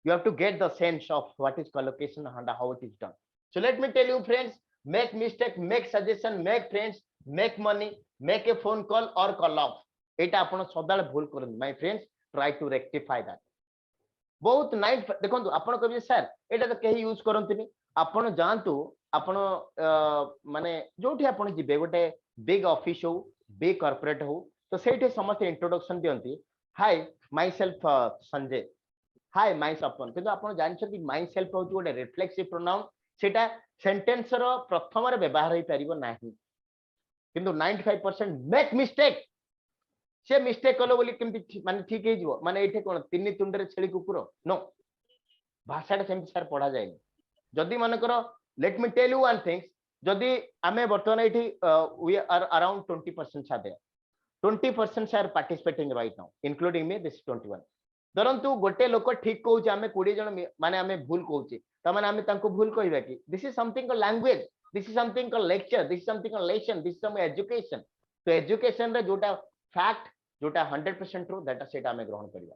You have to get the sense of what is collocation and how it is done. So let me tell you, friends, make mistake, make suggestion, make friends, make money, make a phone call or call off. एटा आपण सदाले भूल करन my friends try to rectify that. बहुत नाइट देखंतु आपण कहबे sir एटा तो केही यूज करंतनी. आपण जानतु आपण माने जोठी आपण जिबे गोटे बिग ऑफिस हो बिग कॉर्पोरेट हो तो सेठी समस्त इंट्रोडक्शन दियंती. Hi myself Sanjay. Hi my Sapan. किंतु आपण जानछथि माय सेल्फ हो गोटे रिफ्लेक्सिव प्रोनाउन सेटा सेंटेंस रो प्रथम रे व्यवहार होई परिबो नाही. किंतु 95% मेक मिस्टेक. से मिस्टेक कलो बोली केमती माने ठीक हे जीवो माने एठे कोन तिन्नी तुंडरे छेली कुकुर नो भाषाटा सेम सर पढ़ा जाय. जदी मन करो let me tell you one things जदि आमे वर्तमान एठी we are around 20% are there, 20% are participating right now including me, this is 21. धरंतु गोटे लोक ठीक कहूचे आमे 20 जन माने आमे भूल कहूचे त माने आमे तांको भूल कहबा कि this is something called language, this is something called lecture, this is something called lesson, this is some education. तो एजुकेशन रे जोटा फैक्ट जोटा 100% ट्रू दैट सेटा आमे ग्रहण करिया.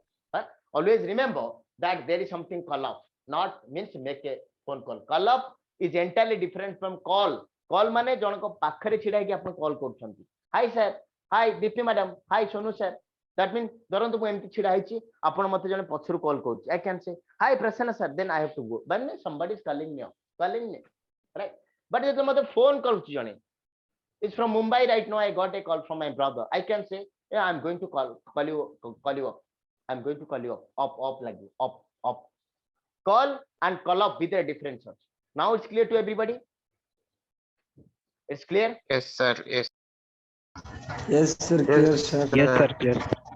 Always remember that there is something call off, not means make a phone call. Call off is entirely different from call. Call माने जनक पाखरे छिडा कि आपण कॉल करछंती. Hi sir, hi Dipti madam, hi Sonu sir. That means धरंतु मु एमति छिडा हिची आपण मते जने पछरु कॉल करछि. I can say hi Prasanna sir, then I have to go. When somebody is calling me, right? But if मते phone करछि जने, it's from Mumbai right now, I got a call from my brother. I can say yeah, I'm going to call you up. I'm going to call you up like this, up. Call and call up with a difference. Now it's clear to everybody? It's clear? Yes, sir. Yes. Yes, sir, clear, sir. Yes, sir. Yes.